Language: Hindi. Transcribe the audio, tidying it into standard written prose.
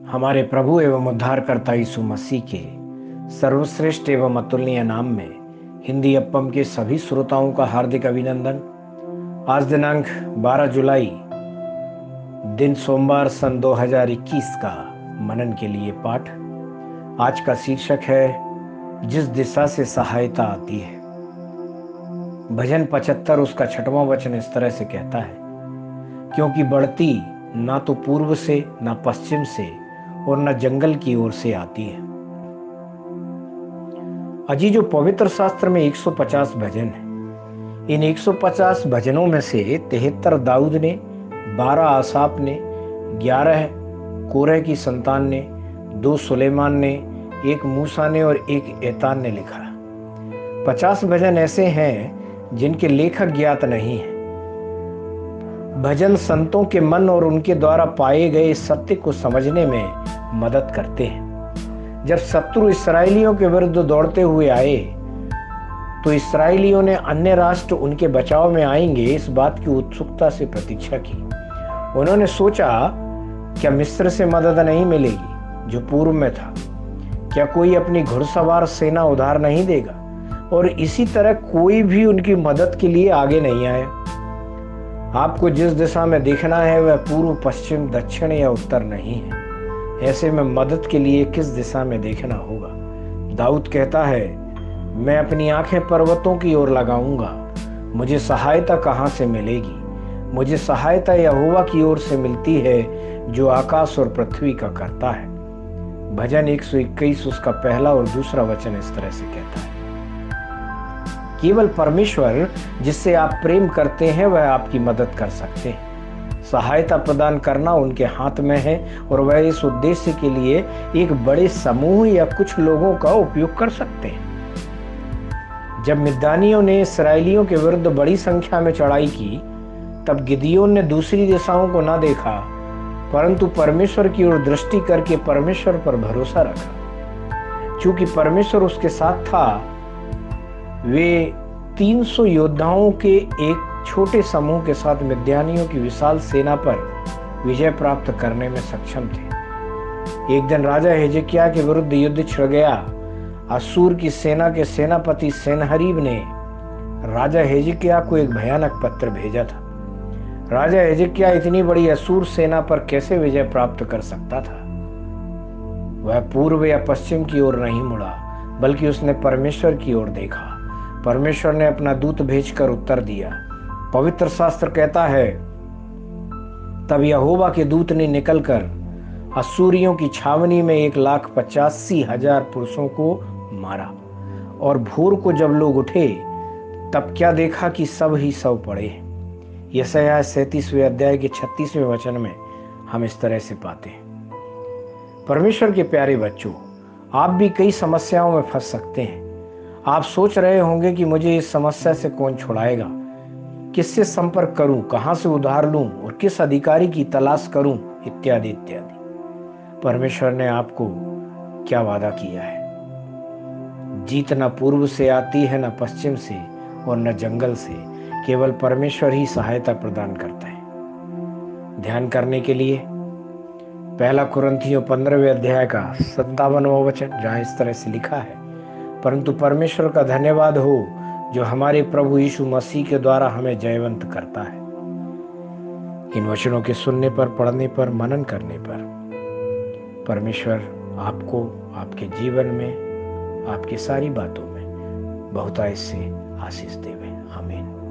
हमारे प्रभु एवं उद्धारकर्ता यीशु मसीह के सर्वश्रेष्ठ एवं अतुलनीय नाम में हिंदी अप्पम के सभी श्रोताओं का हार्दिक अभिनंदन। आज दिनांक 12 जुलाई दिन सोमवार सन 2021 का मनन के लिए पाठ। आज का शीर्षक है जिस दिशा से सहायता आती है। भजन 75 उसका 6वां वचन इस तरह से कहता है, क्योंकि बढ़ती ना तो पूर्व से ना पश्चिम से और न जंगल की ओर से आती है। अजी जो पवित्र शास्त्र में 150 भजन है, इन 150 भजनों में से 73 दाऊद ने, 12 आसाफ ने, 11 कोरह की संतान ने, 2 सुलेमान ने, 1 मूसा ने और 1 एतान ने लिखा। 50 भजन ऐसे हैं जिनके लेखक ज्ञात नहीं है। भजन संतों के मन और उनके द्वारा पाए गए सत्य को समझने में मदद करते हैं। जब शत्रु इस्राएलियों के विरुद्ध दौड़ते हुए आए तो इस्राएलियों ने अन्य राष्ट्र उनके बचाव में आएंगे इस बात की उत्सुकता से प्रतीक्षा की। उन्होंने सोचा, क्या मिस्र से मदद नहीं मिलेगी जो पूर्व में था? क्या कोई अपनी घुड़सवार सेना उधार नहीं देगा? और इसी तरह कोई भी उनकी मदद के लिए आगे नहीं आया। आपको जिस दिशा में देखना है वह पूर्व, पश्चिम, दक्षिण या उत्तर नहीं है। ऐसे में मदद के लिए किस दिशा में देखना होगा? दाऊद कहता है, मैं अपनी आंखें पर्वतों की ओर लगाऊंगा, मुझे सहायता कहां से मिलेगी? मुझे सहायता यहोवा की ओर से मिलती है जो आकाश और पृथ्वी का करता है। भजन 121 उसका पहला और दूसरा वचन इस तरह से कहता है, केवल परमेश्वर जिससे आप प्रेम करते हैं वह आपकी मदद कर सकते हैं। सहायता प्रदान करना उनके हाथ में है और वह इस उद्देश्य के लिए एक बड़े समूह या कुछ लोगों का उपयोग कर सकते हैं। जब मिद्यानियों ने इस्राएलियों के विरुद्ध बड़ी संख्या में चढ़ाई की, तब गिदोन ने दूसरी दिशाओं को न देखा परंतु परमेश्वर की ओर दृष्टि करके परमेश्वर पर भरोसा रखा। चूंकि परमेश्वर उसके साथ था, वे 300 योद्धाओं के एक छोटे समूह के साथ मिद्यानियों की विशाल सेना पर विजय प्राप्त करने में सक्षम थे। एक दिन राजा हिजकिय्याह के विरुद्ध युद्ध छिड़ गया। अश्शूर की सेना के सेनापति सन्हेरीब ने राजा हिजकिय्याह को एक भयानक पत्र भेजा था। राजा हिजकिय्याह इतनी बड़ी अश्शूर सेना पर कैसे विजय प्राप्त कर सकता था? वह पूर्व या पश्चिम की ओर नहीं मुड़ा, बल्कि उसने परमेश्वर की ओर देखा। परमेश्वर ने अपना दूत भेजकर उत्तर दिया। पवित्र शास्त्र कहता है, तब यहोवा के दूत ने निकलकर अश्शूरियों की छावनी में 1,85,000 पुरुषों को मारा। और भोर को जब लोग उठे तब क्या देखा कि सब ही सब पड़े हैं। यशायाह 37वें अध्याय के 36वें वचन में हम इस तरह से पाते हैं। परमेश्वर के प्यारे बच्चों, आप भी कई समस्याओं में फंस सकते हैं। आप सोच रहे होंगे कि मुझे इस समस्या से कौन छुड़ाएगा, किससे संपर्क करूं, कहां से उधार लूं और किस अधिकारी की तलाश करूं, इत्यादि इत्यादि। परमेश्वर ने आपको क्या वादा किया है? जीत न पूर्व से आती है, न पश्चिम से और न जंगल से। केवल परमेश्वर ही सहायता प्रदान करता है। ध्यान करने के लिए 1 कुरिन्थियों 15वें अध्याय का 57वां वचन, जहां इस तरह से लिखा है, परंतु परमेश्वर का धन्यवाद हो जो हमारे प्रभु यीशु मसीह के द्वारा हमें जयवंत करता है। इन वचनों के सुनने पर, पढ़ने पर, मनन करने पर परमेश्वर आपको, आपके जीवन में, आपकी सारी बातों में बहुतायत से आशीष देवे। आमीन।